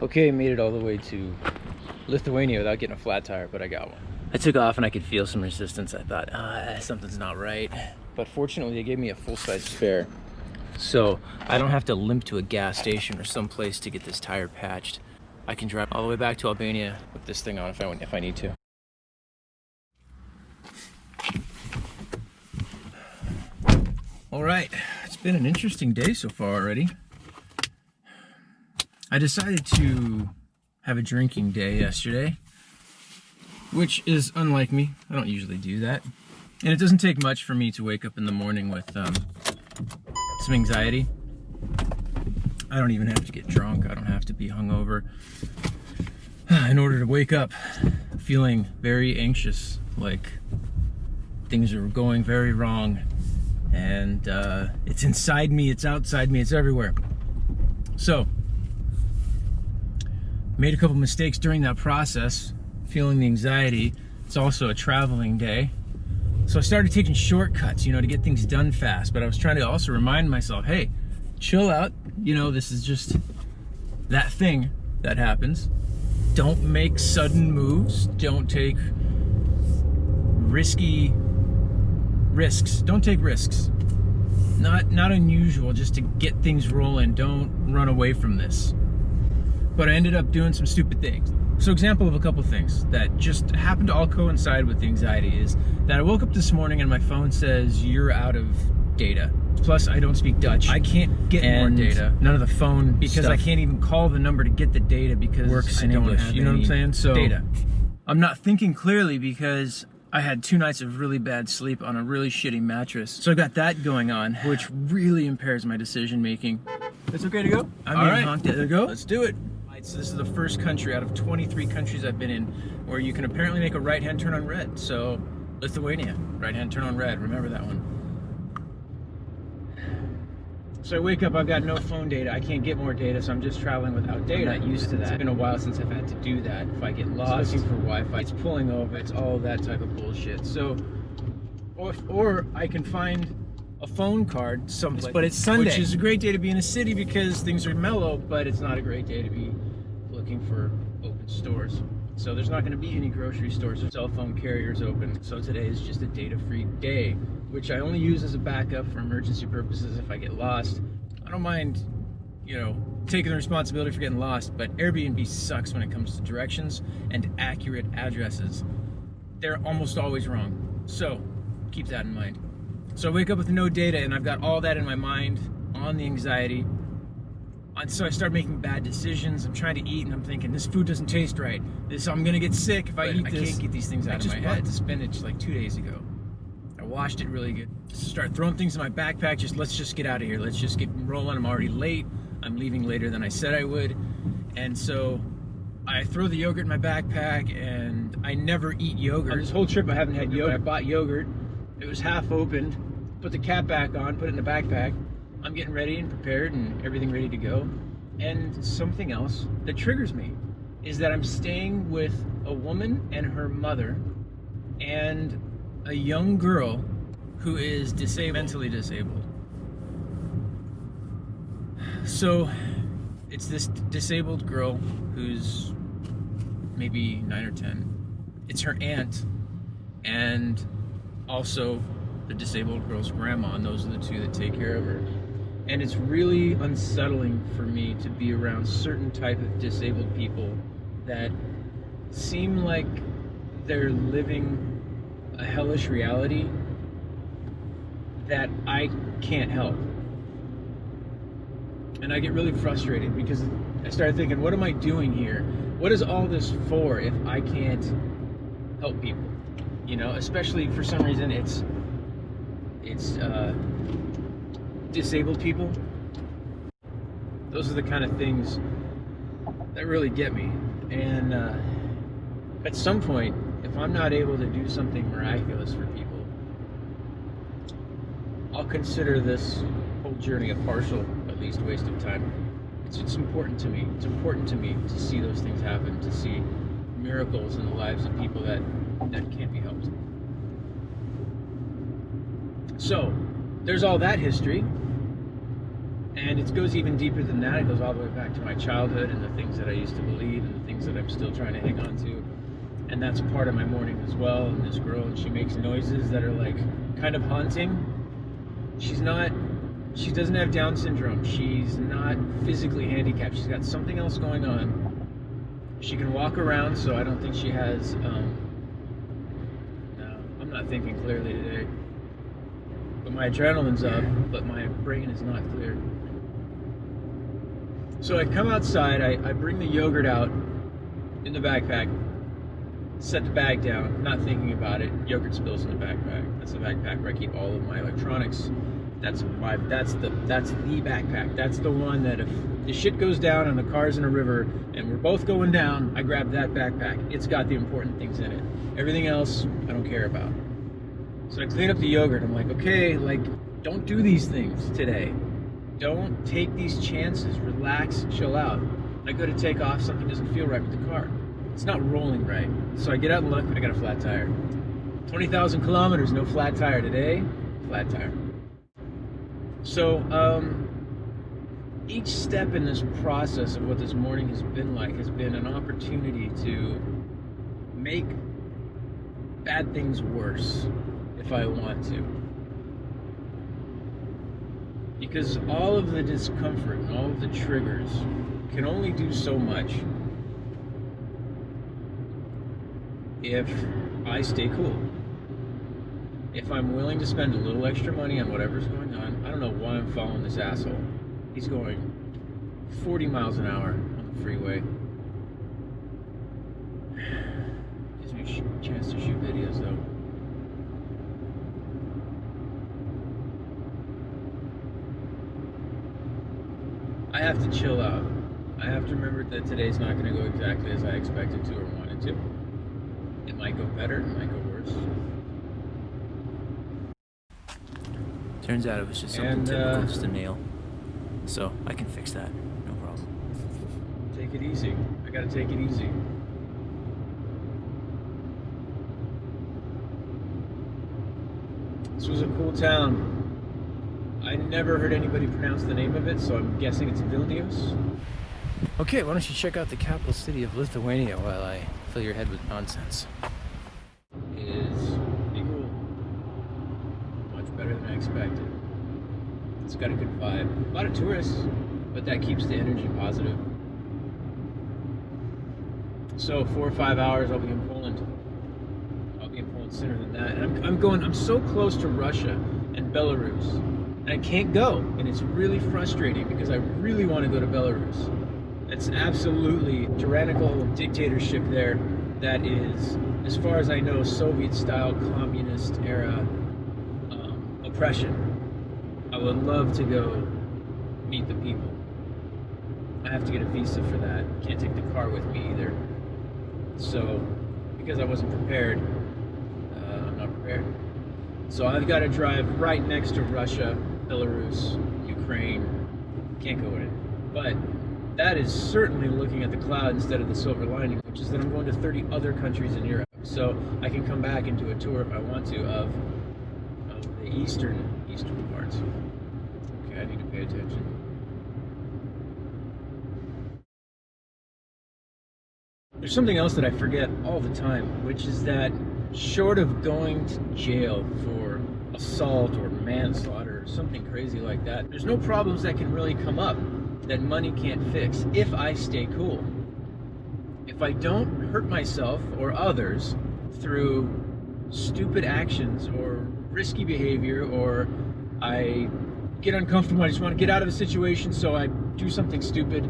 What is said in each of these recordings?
Okay, made it all the way to Lithuania without getting a flat tire, but I got one. I took off and I could feel some resistance. I thought, something's not right. But fortunately, they gave me a full-size fare. So I don't have to limp to a gas station or someplace to get this tire patched. I can drive all the way back to Albania with this thing on if I need to. All right, it's been an interesting day so far already. I decided to have a drinking day yesterday, which is unlike me. I don't usually do that. And it doesn't take much for me to wake up in the morning with some anxiety. I don't even have to get drunk. I don't have to be hungover in order to wake up feeling very anxious, like things are going very wrong. And it's inside me, it's outside me, it's everywhere. So, made a couple mistakes during that process, feeling the anxiety. It's also a traveling day. So I started taking shortcuts, to get things done fast. But I was trying to also remind myself, hey, chill out. This is just that thing that happens. Don't make sudden moves. Don't take risks. Don't take risks. Not unusual, just to get things rolling. Don't run away from this. But I ended up doing some stupid things. So example of a couple things that just happened to all coincide with the anxiety is that I woke up this morning and my phone says you're out of data. Plus I don't speak Dutch. I can't get more data. None of the phone because I can't even call the number to get the data because works in English. You know what I'm saying? So data. I'm not thinking clearly because I had 2 nights of really bad sleep on a really shitty mattress. So I got that going on, which really impairs my decision making. It's okay to go? I'm all right. Honked it. There go. Let's do it. So this is the first country out of 23 countries I've been in where you can apparently make a right-hand turn on red. So Lithuania, right-hand turn on red. Remember that one. So I wake up, I've got no phone data. I can't get more data, so I'm just traveling without data. I'm not used to that. It's been a while since I've had to do that. If I get lost, looking for Wi-Fi, it's pulling over, it's all that type of bullshit. So, or I can find a phone card someplace, but it's Sunday, which is a great day to be in a city because things are mellow, but it's not a great day to be looking for open stores. So there's not going to be any grocery stores or cell phone carriers open. So today is just a data-free day, which I only use as a backup for emergency purposes if I get lost. I don't mind, taking the responsibility for getting lost, but Airbnb sucks when it comes to directions and accurate addresses. They're almost always wrong. So keep that in mind. So I wake up with no data and I've got all that in my mind on the anxiety. And so I start making bad decisions. I'm trying to eat and I'm thinking, this food doesn't taste right. I'm gonna get sick if I eat this. I can't get these things out of my head. I just bought spinach like 2 days ago. I washed it really good. Start throwing things in my backpack. Let's just get out of here. Let's just get rolling. I'm already late. I'm leaving later than I said I would. And so I throw the yogurt in my backpack and I never eat yogurt. On this whole trip I haven't had yogurt. I bought yogurt. It was half opened. Put the cap back on, put it in the backpack. I'm getting ready and prepared and everything ready to go. And something else that triggers me is that I'm staying with a woman and her mother and a young girl who is mentally disabled. So it's this disabled girl who's maybe 9 or 10. It's her aunt and also the disabled girl's grandma, and those are the two that take care of her. And it's really unsettling for me to be around certain type of disabled people that seem like they're living a hellish reality that I can't help. And I get really frustrated because I started thinking, what am I doing here? What is all this for if I can't help people? Especially for some reason it's disabled people. Those are the kind of things that really get me. And at some point, if I'm not able to do something miraculous for people, I'll consider this whole journey a partial, at least, waste of time. It's important to me. It's important to me to see those things happen, to see miracles in the lives of people that can't be helped. So, there's all that history. And it goes even deeper than that. It goes all the way back to my childhood and the things that I used to believe and the things that I'm still trying to hang on to. And that's part of my morning as well. And this girl, and she makes noises that are like kind of haunting. She doesn't have Down syndrome. She's not physically handicapped. She's got something else going on. She can walk around, so I don't think she has, no, I'm not thinking clearly today. But my adrenaline's up, but my brain is not clear. So I come outside, I bring the yogurt out in the backpack, set the bag down, not thinking about it. Yogurt spills in the backpack. That's the backpack where I keep all of my electronics. That's the backpack. That's the one that if the shit goes down and the car's in a river and we're both going down, I grab that backpack. It's got the important things in it. Everything else, I don't care about. So I clean up the yogurt. I'm like, okay, like, don't do these things today. Don't take these chances. Relax, chill out. I go to take off, something doesn't feel right with the car. It's not rolling right. So I get out and look, I got a flat tire. 20,000 kilometers, no flat tire today, flat tire. So, each step in this process of what this morning has been like has been an opportunity to make bad things worse if I want to. Because all of the discomfort and all of the triggers can only do so much if I stay cool. If I'm willing to spend a little extra money on whatever's going on. I don't know why I'm following this asshole. He's going 40 miles an hour on the freeway. Gives me a chance to shoot videos though. I have to chill out. I have to remember that today's not going to go exactly as I expected to or wanted to. It might go better, it might go worse. Turns out it was just something typical, just a nail. So I can fix that, no problem. Take it easy. I gotta take it easy. This was a cool town. I never heard anybody pronounce the name of it, so I'm guessing it's Vilnius. Okay, why don't you check out the capital city of Lithuania while I fill your head with nonsense. It is pretty cool. Much better than I expected. It's got a good vibe. A lot of tourists, but that keeps the energy positive. So 4 or 5 hours, I'll be in Poland. I'll be in Poland sooner than that. And I'm so close to Russia and Belarus. And I can't go. And it's really frustrating because I really want to go to Belarus. It's absolutely tyrannical dictatorship there that is, as far as I know, Soviet-style communist era oppression. I would love to go meet the people. I have to get a visa for that. Can't take the car with me either. So, because I wasn't prepared, I'm not prepared. So I've got to drive right next to Russia, Belarus, Ukraine. Can't go in it. But that is certainly looking at the cloud instead of the silver lining, which is that I'm going to 30 other countries in Europe. So I can come back and do a tour if I want to of the eastern parts. Okay, I need to pay attention. There's something else that I forget all the time, which is that short of going to jail for assault or manslaughter or something crazy like that, there's no problems that can really come up that money can't fix if I stay cool. If I don't hurt myself or others through stupid actions or risky behavior, or I get uncomfortable, I just want to get out of the situation, so I do something stupid.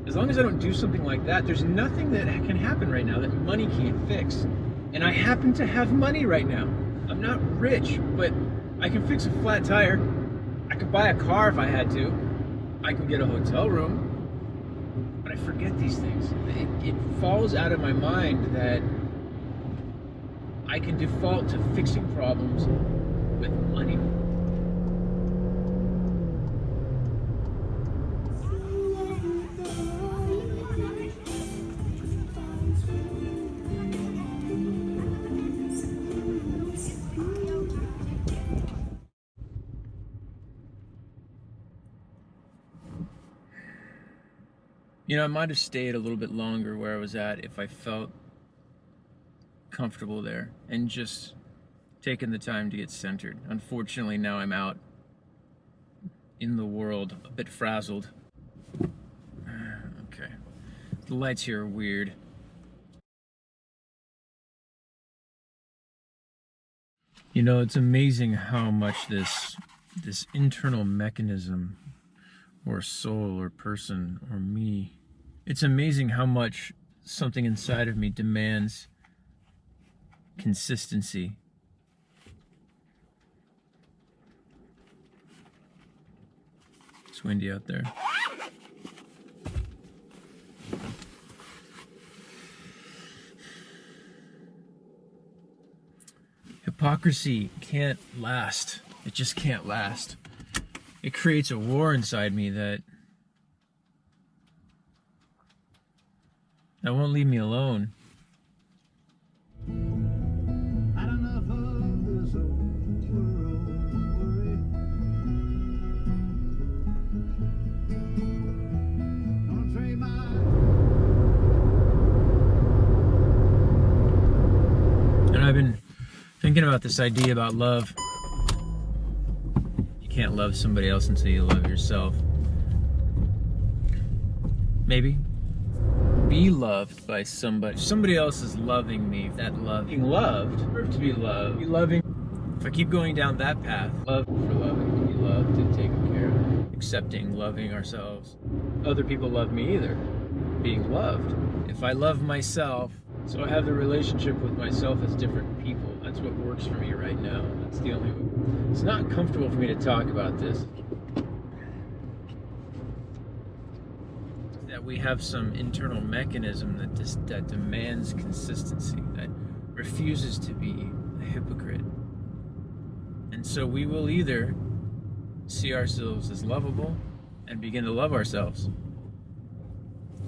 As long as I don't do something like that, there's nothing that can happen right now that money can't fix. And I happen to have money right now. I'm not rich, but I can fix a flat tire. I could buy a car if I had to. I can get a hotel room. But I forget these things. It falls out of my mind that I can default to fixing problems with money. You know, I might have stayed a little bit longer where I was at if I felt comfortable there and just taken the time to get centered. Unfortunately, now I'm out in the world, a bit frazzled. Okay. The lights here are weird. You know, it's amazing how much this internal mechanism or soul or person or me, it's amazing how much something inside of me demands consistency. It's windy out there. Hypocrisy can't last. It just can't last. It creates a war inside me that won't leave me alone. And I've been thinking about this idea about love. You can't love somebody else until you love yourself. Maybe be loved by somebody. Somebody else is loving me. That love, being loved, or to be loved, be loving. If I keep going down that path, love for loving, to be loved and taken care of, accepting, loving ourselves. Other people love me either. Being loved. If I love myself, so I have the relationship with myself as different people. That's what works for me right now. That's the only way. It's not comfortable for me to talk about this. That we have some internal mechanism that demands consistency, that refuses to be a hypocrite. And so we will either see ourselves as lovable and begin to love ourselves,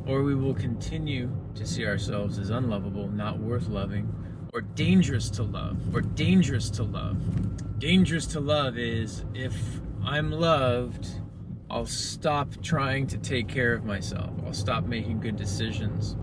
or we will continue to see ourselves as unlovable, not worth loving, or dangerous to love, or dangerous to love. Dangerous to love is if I'm loved, I'll stop trying to take care of myself. I'll stop making good decisions.